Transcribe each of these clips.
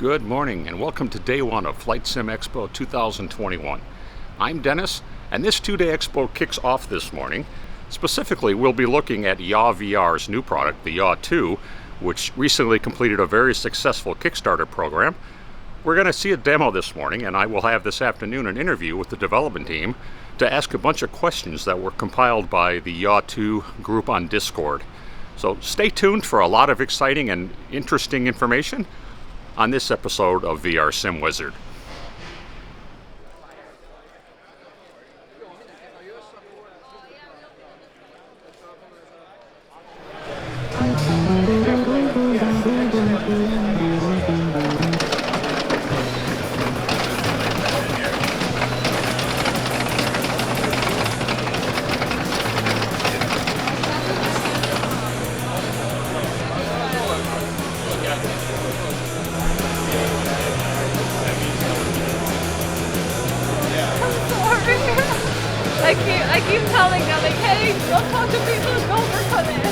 Good morning and welcome to day one of FlightSimExpo 2021. I'm Dennis, and this two-day expo kicks off this morning. Specifically, we'll be looking at Yaw VR's new product, the Yaw 2, which recently completed a very successful Kickstarter program. We're going to see a demo this morning, and I will have this afternoon an interview with the development team to ask a bunch of questions that were compiled by the Yaw 2 group on Discord. So stay tuned for a lot of exciting and interesting information on this episode of VR Sim Wizard. I keep telling them, like, hey, don't talk to people, don't work on it.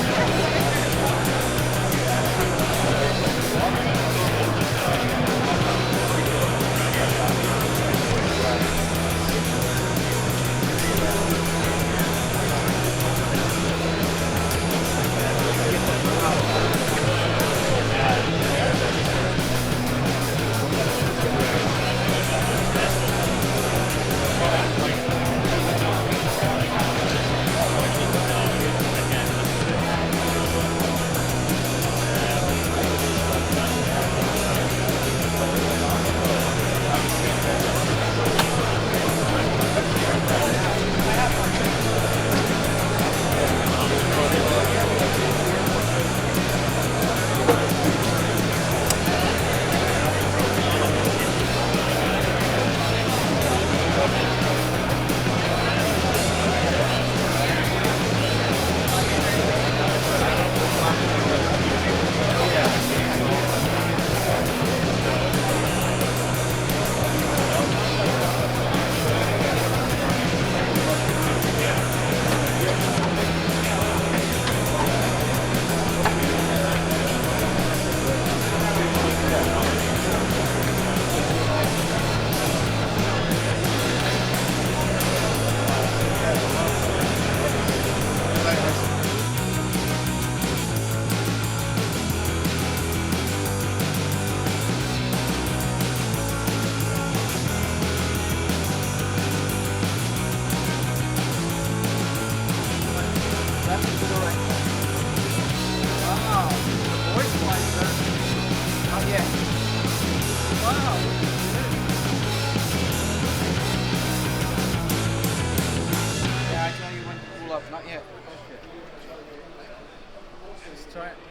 Not yet.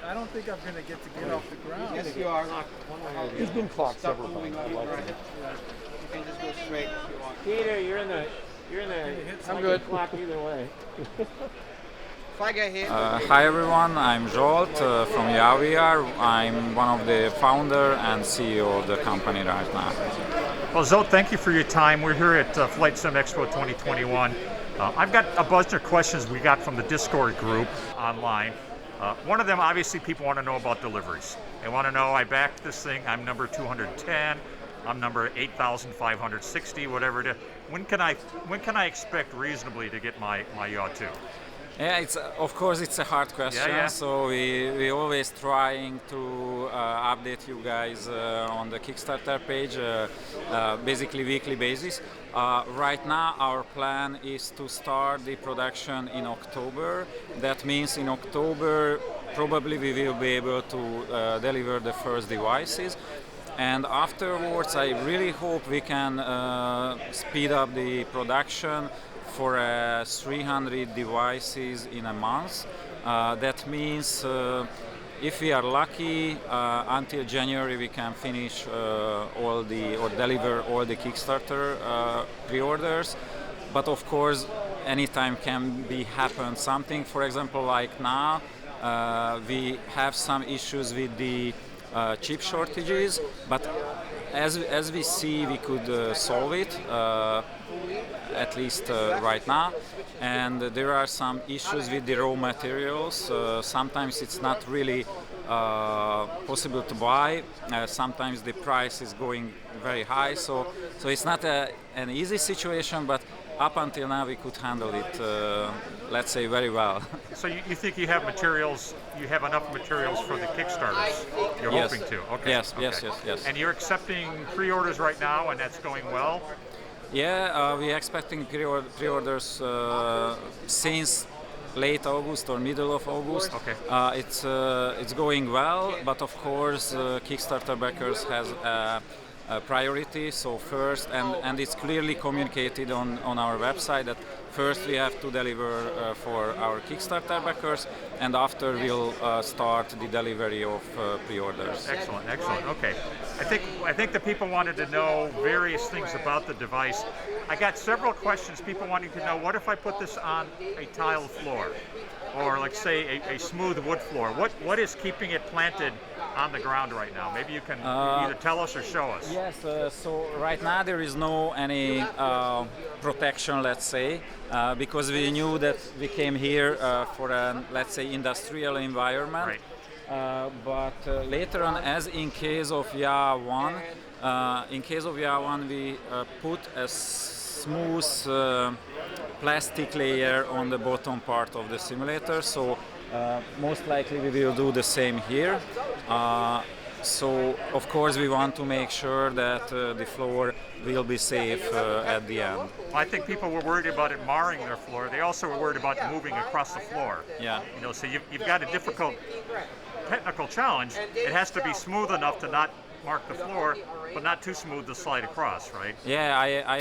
I don't think I'm going to get off the ground. Yes, you are. He's been clocked Stop several moving times. on. You can just go straight if you want. Peter, you're in the. I'm good. Clock either way. If I get hit. Hi everyone, I'm Zsolt from Yaw VR. I'm one of the founder and CEO of the company right now. Well, Zsolt, thank you for your time. We're here at FlightSimExpo 2021. I've got a bunch of questions we got from the Discord group online. One of them, obviously, people want to know about deliveries. They want to know, I backed this thing, I'm number 210, I'm number 8,560, whatever it is. When can I expect reasonably to get my Yaw 2? Yeah, of course it's a hard question. Yeah. So we always trying to update you guys on the Kickstarter page, basically weekly basis. Right now our plan is to start the production in October. That means in October probably we will be able to deliver the first devices. And afterwards I really hope we can speed up the production for 300 devices in a month. That means if we are lucky, until January we can finish deliver all the Kickstarter pre-orders. But of course, anytime can happen something. For example, like now, we have some issues with the chip shortages, but as we see, we could solve it, at least right now. And there are some issues with the raw materials. Sometimes it's not really possible to buy. Sometimes the price is going very high, so it's not an easy situation, but up until now we could handle it, let's say, very well. So you think you have materials, you have enough materials for the Kickstarters? You're Yes. hoping to? Okay. Yes, okay. yes. And you're accepting pre-orders right now, and that's going well? Yeah, we're expecting pre-orders since late August or middle of August. Okay. It's going well, but of course Kickstarter backers has a priority. So first, and it's clearly communicated on our website that first we have to deliver for our Kickstarter backers, and after we'll start the delivery of pre-orders. Excellent, excellent. Okay. I think the people wanted to know various things about the device. I got several questions. People wanting to know, what if I put this on a tile floor, or like say a smooth wood floor? What is keeping it planted on the ground right now? Maybe you can either tell us or show us. Yes, so right now there is no any protection, let's say, because we knew that we came here for an, let's say, industrial environment. Right. But later on, as in case of Yaw 1, we put a smooth plastic layer on the bottom part of the simulator. So most likely we will do the same here. So of course we want to make sure that the floor will be safe at the end. I think people were worried about it marring their floor. They also were worried about moving across the floor. Yeah. You know, so you've got a difficult technical challenge. It has to be smooth enough to not mark the floor, but not too smooth to slide across, right? Yeah, I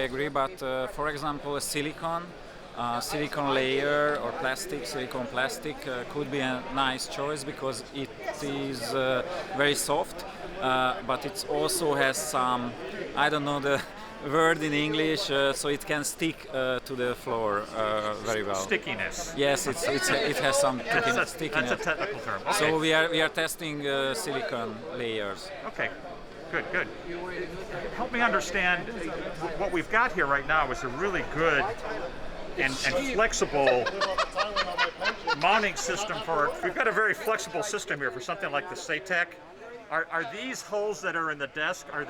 agree. But for example, a silicone layer or silicone plastic could be a nice choice because it is very soft, but it also has some, I don't know the word in English, so it can stick to the floor very well. Stickiness. Yes, it has some stickiness. That's a technical term. Okay. So we are testing silicone layers. Okay. Good. Help me understand what we've got here right now is a really good and flexible mounting system for. We've got a very flexible system here for something like the Sept. Are these holes that are in the desk? Are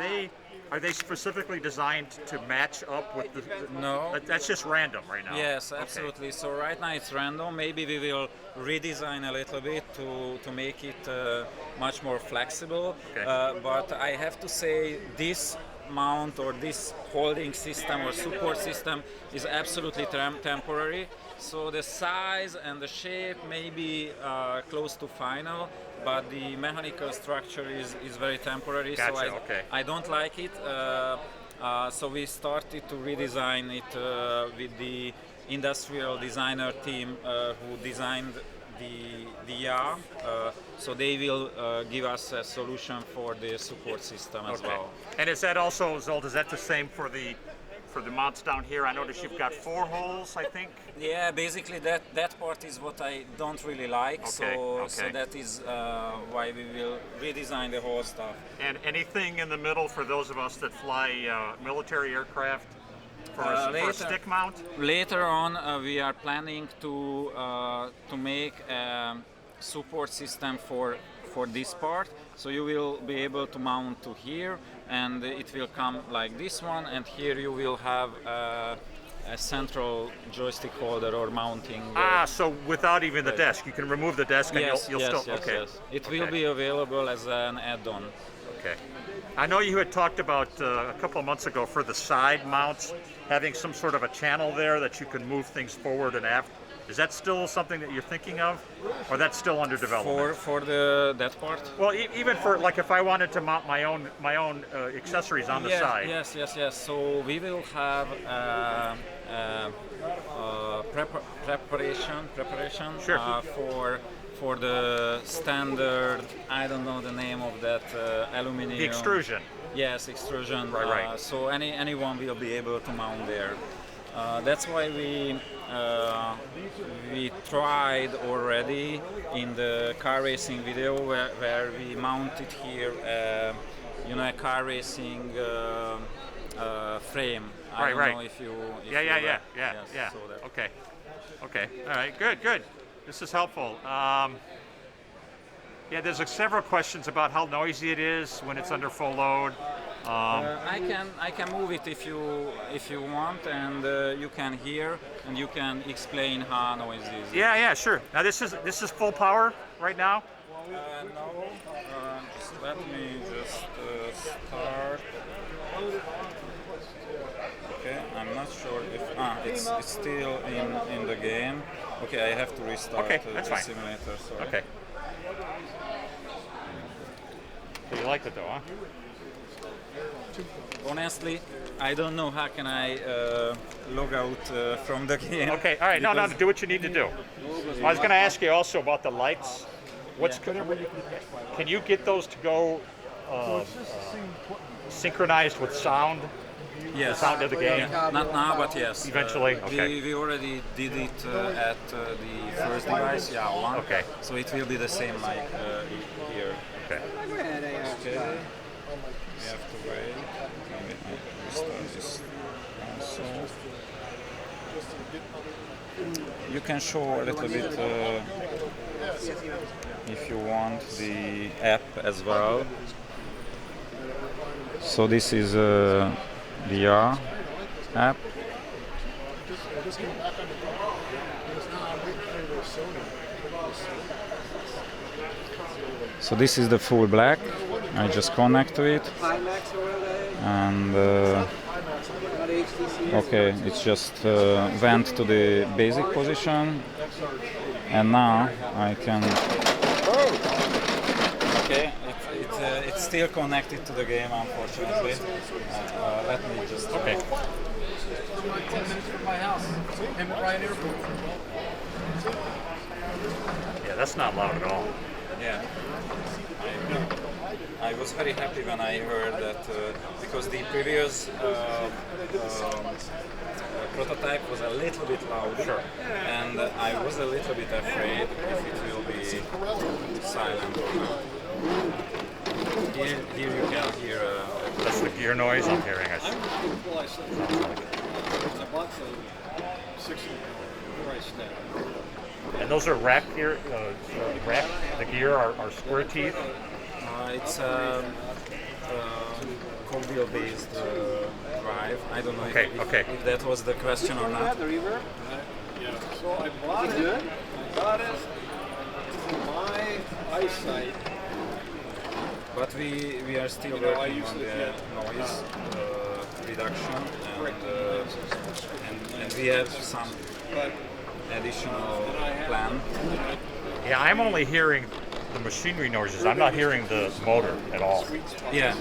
they specifically designed to match up with the? No. That's just random right now. Yes, absolutely. Okay. So right now it's random. Maybe we will redesign a little bit to make it much more flexible. Okay. But I have to say this mount or this holding system or support system is absolutely temporary. So the size and the shape may be close to final, but the mechanical structure is very temporary. Gotcha, So okay. I don't like it. So we started to redesign it with the industrial designer team who designed the Yaw. So they will give us a solution for the support system as well. And is that also, Zsolt, is that the same for the mounts down here? I noticed you've got 4 holes, I think. Yeah, basically that part is what I don't really like. Okay. So that is why we will redesign the whole stuff. And anything in the middle for those of us that fly military aircraft for a stick mount? Later on, we are planning to make a support system for this part. So you will be able to mount to here, and it will come like this one. And here you will have a central joystick holder or mounting. So without even the desk, you can remove the desk and you'll still. Okay. Yes. It will be available as an add-on. Okay. I know you had talked about a couple of months ago for the side mounts, having some sort of a channel there that you can move things forward and aft. Is that still something that you're thinking of, or that's still under development? For that part? Well, even for like if I wanted to mount my own accessories on the side. Yes. So we will have preparation Sure. For the standard. I don't know the name of that aluminum. The extrusion. Yes, extrusion. Right. So anyone will be able to mount there. That's why we tried already in the car racing video where we mounted here a car racing frame. I don't know if you Yeah. So Okay. All right. Good. This is helpful. Yeah, there's several questions about how noisy it is when it's under full load. I can move it if you want, and you can hear and you can explain how noisy it is. Yeah, sure. Now this is full power right now. No, just let me just start. Okay, I'm not sure if it's still in the game. Okay, I have to restart That's the fine. simulator. Sorry. Okay. So you liked it though, huh? Honestly, I don't know how can I log out from the game. Okay, all right. No, because- do what you need to do. I was going to ask you also about the lights. Can you get those to go synchronized with sound? Yes. The sound of the game? Yeah, not now, but yes. Eventually? Okay. We already did it at the first device, Yaw 1. Okay. So it will be the same like here. Okay. Okay. We have to wait. Let me restart this also. You can show a little bit if you want the app as well. So this is the Yaw app. So this is the full black. I just connect to it, and okay, it's just went to the basic position, and now I can. Okay, it's still connected to the game, unfortunately. Let me just. Okay. 10 minutes from my house. Him at Ryan Airport. Yeah, that's not loud at all. Yeah. I was very happy when I heard that because the previous prototype was a little bit louder, and I was a little bit afraid if it will be silent or not. Here you can hear. That's the gear noise I'm hearing. And those are rack gear. Rack. The gear are square teeth. It's cogwheel based drive. I don't know if that was the question or not. So I bought it. My eyesight. But we are still working on the noise reduction, and we have some additional plan. Yeah, I'm only hearing the machinery noises. I'm not hearing the motor at all. Yeah.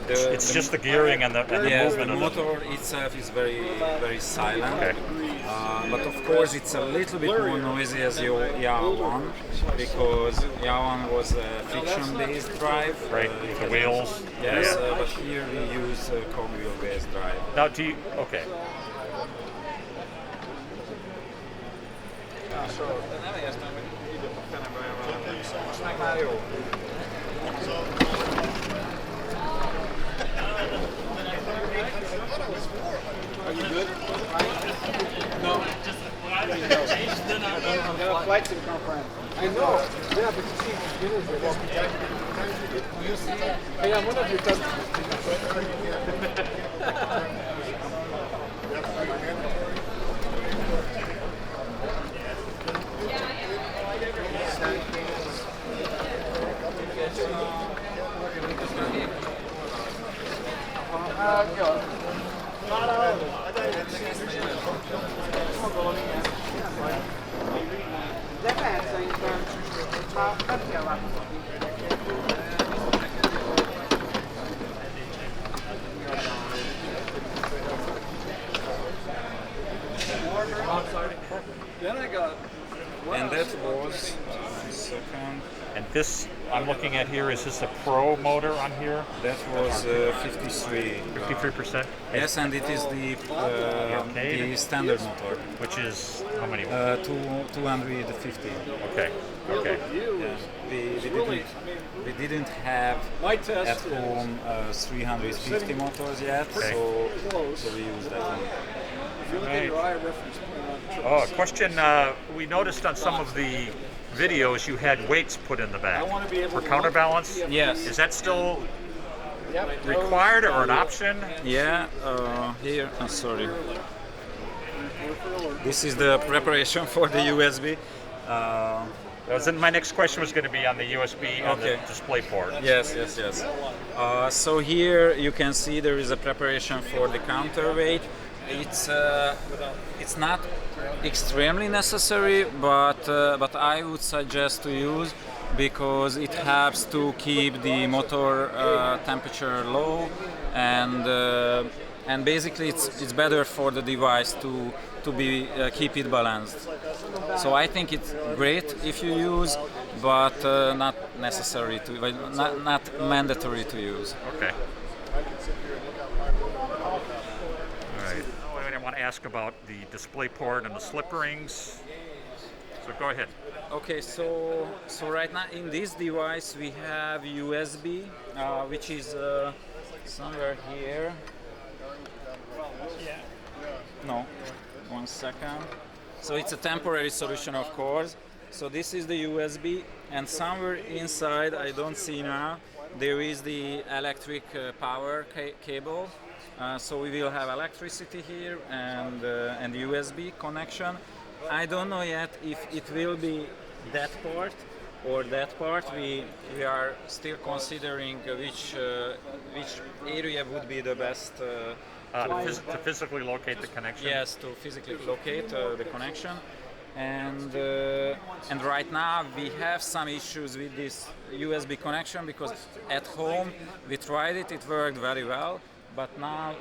It's just the gearing and the movement the of motor itself is very silent. Okay. But of course, it's a little bit more noisy as Yaw 1 because Yaw 1 was a friction-based drive. Right, with the wheels. Yes, Yeah. but here we use a cogwheel-based drive. Now, do you? Okay. I'm gonna flight sim conference. I know. Yeah, but you see, beginners are walking down. Hey, I'm one of your customers. De lehet szerintem, már nem kell változtatni. Then I got. And that was second. And this I'm looking at here, is this a Pro motor on here? That was 53. 53%? Yes, and it is the standard motor. Which is how many? 250. Okay. Okay. Yeah. We didn't have My test at home 350 motors yet, Okay. so we use that one. If you look at your eye reference point on the Oh, question. We noticed on some of the videos, you had weights put in the back for counterbalance. Yes. Is that still required or an option? Yeah, here, sorry. This is the preparation for the USB. My next question was going to be on the USB and the display port. Yes. So here you can see there is a preparation for the counterweight. It's not extremely necessary, but I would suggest to use because it helps to keep the motor temperature low, and basically it's better for the device to keep it balanced. So I think it's great if you use, but not necessary to, not mandatory to use. Okay. All right. I want to ask about the display port and the slip rings. So go ahead. Okay, so right now in this device we have USB, which is somewhere here. No, 1 second. So it's a temporary solution, of course. So this is the USB, and somewhere inside, I don't see now, there is the electric power cable. So we will have electricity here and USB connection. I don't know yet if it will be that part or that part. We are still considering which area would be the best to physically locate the connection. Yes, to physically locate the connection. And right now we have some issues with this USB connection because at home we tried it, it worked very well, but now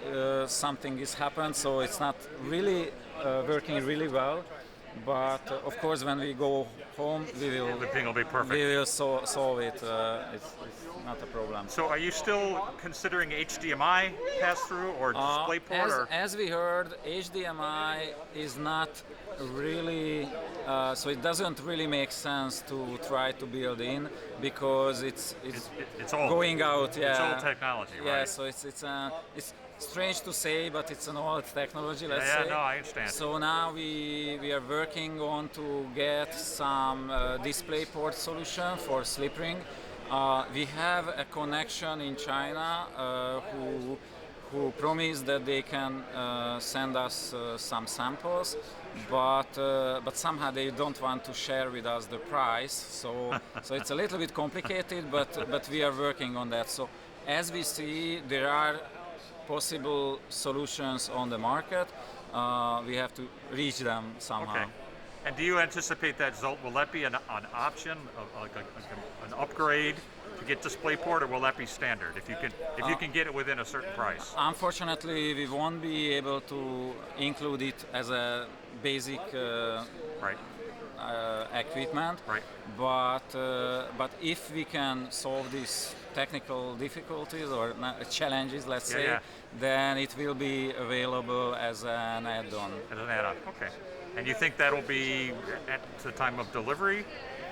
something has happened, so it's not really working really well. But of course, when we go home, everything will be perfect. We will solve it. It's not a problem. So, are you still considering HDMI pass-through or display port? As we heard, HDMI is not really, so it doesn't really make sense to try to build in because it's old. Going out. Yeah, it's old technology, right? Yeah, so it's strange to say, but it's an old technology, let's say. Yeah, no, I understand. So now we are working on to get some display port solution for slip ring. We have a connection in China who promised that they can send us some samples, but somehow they don't want to share with us the price. So it's a little bit complicated, but we are working on that. So as we see, there are possible solutions on the market. We have to reach them somehow. Okay. And do you anticipate that, Zsolt, will that be an option, like an upgrade to get DisplayPort, or will that be standard if you can get it within a certain price? Unfortunately, we won't be able to include it as a basic equipment. Right. But if we can solve these technical difficulties or challenges, let's say, then it will be available as an add-on. As an add-on, okay. And you think that'll be at the time of delivery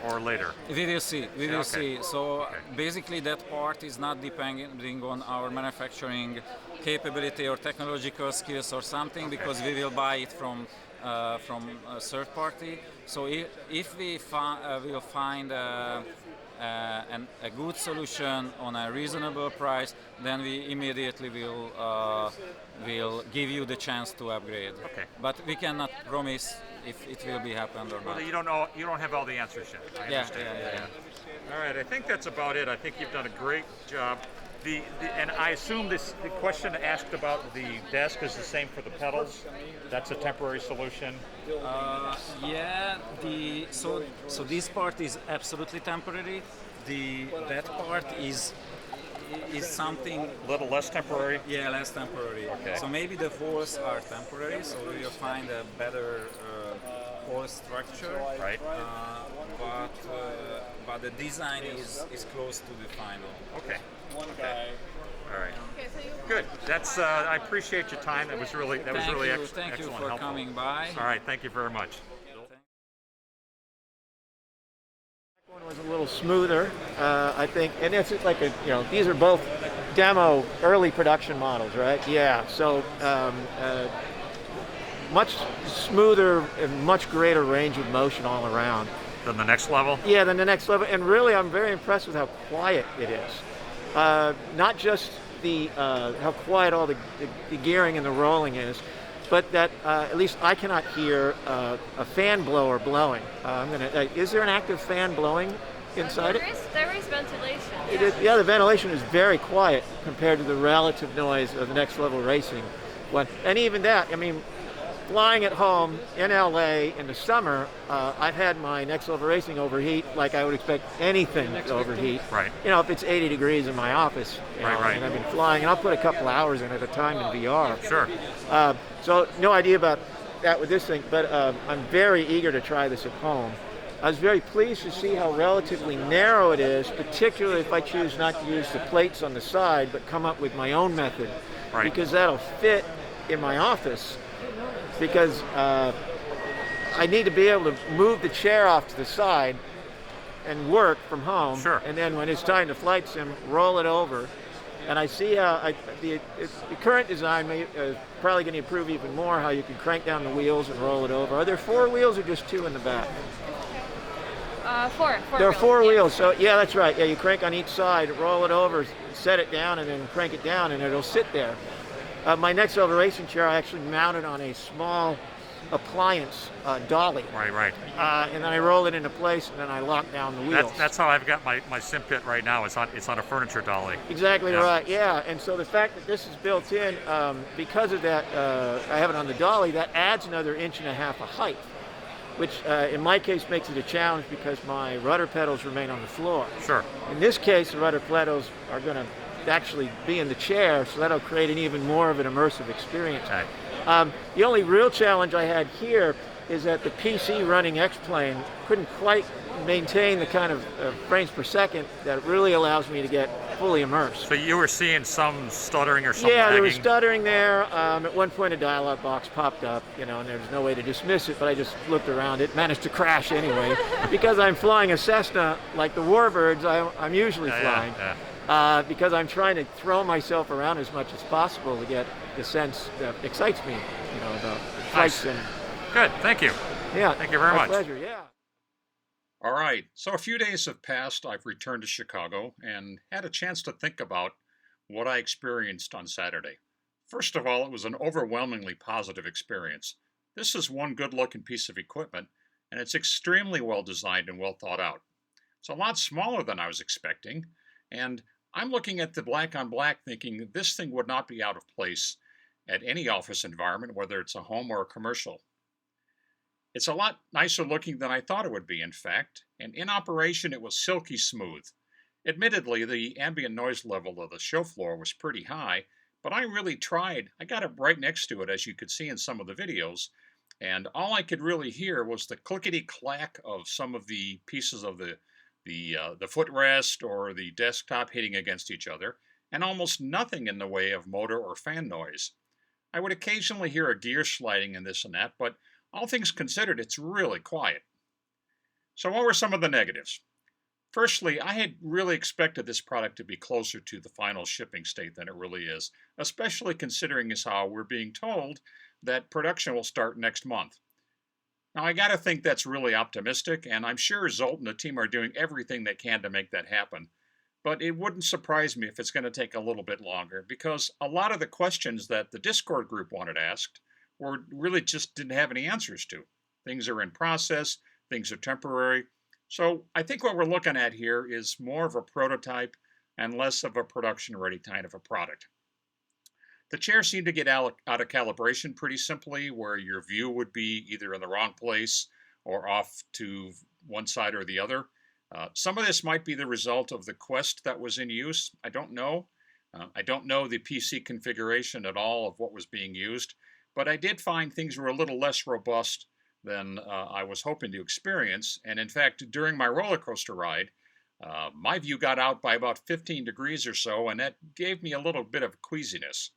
or later? We will see. We will see. So basically, that part is not depending on our manufacturing capability or technological skills or something, because we will buy it from a third party. So if we will find a good solution on a reasonable price, then we immediately will give you the chance to upgrade. Okay. But we cannot promise if it will be happened or not. Well, you don't know. You don't have all the answers yet. I understand. Yeah. All right. I think that's about it. I think you've done a great job. And I assume the question asked about the desk is the same for the pedals. That's a temporary solution. So this part is absolutely temporary. That part is something a little less temporary. Yeah, less temporary. Okay. So maybe the holes are temporary. So we will find a better hole structure. Right. But the design is close to the final. Okay. Okay. All right. Good. That's. I appreciate your time. That was really excellent. Thank you for coming by. All right. Thank you very much. One was a little smoother, I think, and it's like these are both demo early production models, right? Yeah. So much smoother and much greater range of motion all around. than the next level? Yeah, than the next level. And really, I'm very impressed with how quiet it is. Not just the how quiet all the gearing and the rolling is, but that at least I cannot hear a fan blower blowing. Is there an active fan blowing inside it? There is ventilation. Yeah, the ventilation is very quiet compared to the relative noise of the next level racing one. And even that, I mean, flying at home in LA in the summer, I've had my next level racing overheat like I would expect anything to overheat. Right. You know, if it's 80 degrees in my office, Right. and I've been flying, and I'll put a couple hours in at a time in VR. Sure. So no idea about that with this thing, but I'm very eager to try this at home. I was very pleased to see how relatively narrow it is, particularly if I choose not to use the plates on the side, but come up with my own method, Right. because that'll fit in my office. Because I need to be able to move the chair off to the side and work from home. Sure. And then when it's time to flight sim, roll it over. And I see how the current design is probably going to improve even more, how you can crank down the wheels and roll it over. Are there 4 wheels or just 2 in the back? Four. There are 4 yeah. wheels, so yeah, that's right. Yeah, you crank on each side, roll it over, set it down, and then crank it down, and it'll sit there. My next level racing chair I actually mounted on a small appliance dolly. Right. And then I roll it into place, and then I lock down the wheels. That's how I've got my sim pit right now. It's on a furniture dolly. Exactly Yeah. right, yeah. And so the fact that this is built in, because of that, I have it on the dolly, that adds another 1.5 inches of height, which in my case makes it a challenge because my rudder pedals remain on the floor. Sure. In this case, the rudder pedals are going to actually be in the chair, so that'll create an even more of an immersive experience. Right. The only real challenge I had here is that the PC running X-Plane couldn't quite maintain the kind of frames per second that really allows me to get fully immersed. So you were seeing some stuttering or something? Yeah, there was lagging? stuttering there. At one point a dialog box popped up, and there was no way to dismiss it, but I just looked around it, managed to crash anyway. Because I'm flying a Cessna like the Warbirds I'm usually flying. Yeah. Because I'm trying to throw myself around as much as possible to get the sense that excites me, about flights. Nice. Good, thank you. Yeah, Thank you very my much. pleasure, yeah. All right, so a few days have passed. I've returned to Chicago and had a chance to think about what I experienced on Saturday. First of all, it was an overwhelmingly positive experience. This is one good-looking piece of equipment, and it's extremely well designed and well thought out. It's a lot smaller than I was expecting, and I'm looking at the black on black thinking this thing would not be out of place at any office environment, whether it's a home or a commercial. It's a lot nicer looking than I thought it would be, in fact, and in operation it was silky smooth. Admittedly, the ambient noise level of the show floor was pretty high, but I really tried. I got it right next to it, as you could see in some of the videos, and all I could really hear was the clickety-clack of some of the pieces of the footrest or the desktop hitting against each other, and almost nothing in the way of motor or fan noise. I would occasionally hear a gear sliding and this and that, but all things considered, it's really quiet. So what were some of the negatives? Firstly, I had really expected this product to be closer to the final shipping state than it really is, especially considering as how we're being told that production will start next month. Now, I gotta think that's really optimistic, and I'm sure Zsolt and the team are doing everything they can to make that happen. But it wouldn't surprise me if it's going to take a little bit longer, because a lot of the questions that the Discord group wanted asked were really just didn't have any answers to. Things are in process, things are temporary. So I think what we're looking at here is more of a prototype and less of a production-ready kind of a product. The chair seemed to get out of calibration pretty simply, where your view would be either in the wrong place or off to one side or the other. Some of this might be the result of the Quest that was in use. I don't know. I don't know the PC configuration at all of what was being used, but I did find things were a little less robust than I was hoping to experience. And in fact, during my roller coaster ride, my view got out by about 15 degrees or so, and that gave me a little bit of queasiness.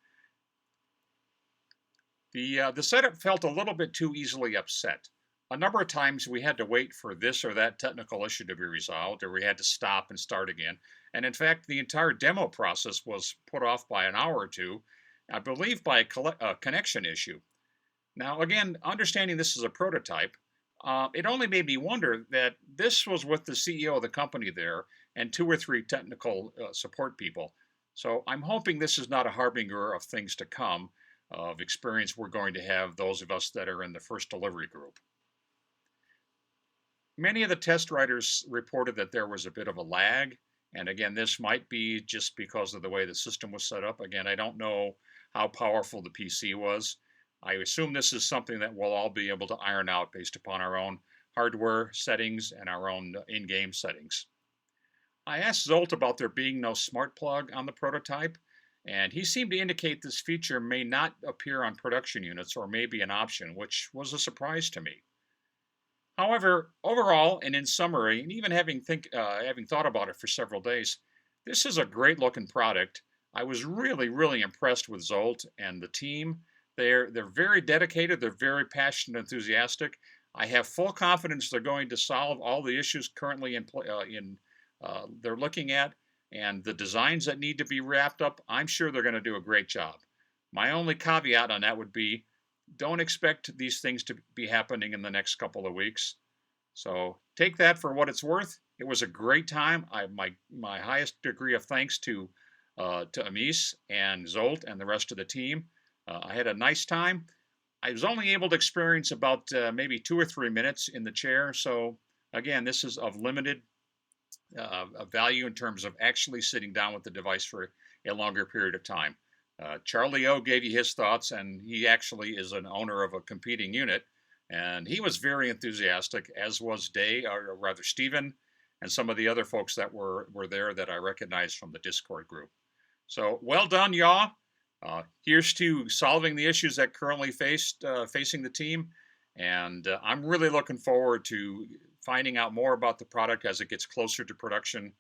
The setup felt a little bit too easily upset. A number of times we had to wait for this or that technical issue to be resolved, or we had to stop and start again. And in fact, the entire demo process was put off by an hour or two, I believe by a connection issue. Now, again, understanding this is a prototype, it only made me wonder that this was with the CEO of the company there and two or three technical support people. So I'm hoping this is not a harbinger of things to come, of experience we're going to have, those of us that are in the first delivery group. Many of the test writers reported that there was a bit of a lag. And again, this might be just because of the way the system was set up. Again, I don't know how powerful the PC was. I assume this is something that we'll all be able to iron out based upon our own hardware settings and our own in-game settings. I asked Zsolt about there being no smart plug on the prototype, and he seemed to indicate this feature may not appear on production units or may be an option, which was a surprise to me. However, overall, and in summary, and even having thought about it for several days, this is a great looking product. I was really impressed with Zsolt and the team. They're very dedicated, they're very passionate, enthusiastic. I have full confidence they're going to solve all the issues currently they're looking at, and the designs that need to be wrapped up. I'm sure they're going to do a great job. My only caveat on that would be, don't expect these things to be happening in the next couple of weeks. So take that for what it's worth. It was a great time. My highest degree of thanks to Emese and Zsolt and the rest of the team. I had a nice time. I was only able to experience about maybe 2 or 3 minutes in the chair. So again, this is of limited value in terms of actually sitting down with the device for a longer period of time. Charlie O gave you his thoughts, and he actually is an owner of a competing unit, and he was very enthusiastic, as was or rather Stephen, and some of the other folks that were there that I recognized from the Discord group. So well done, Yaw. Here's to solving the issues that currently facing the team, and I'm really looking forward to finding out more about the product as it gets closer to production,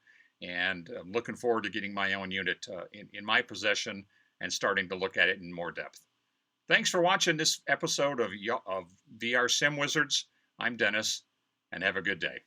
and I'm looking forward to getting my own unit in my possession and starting to look at it in more depth. Thanks for watching this episode of VR Sim Wizards. I'm Dennis, and have a good day.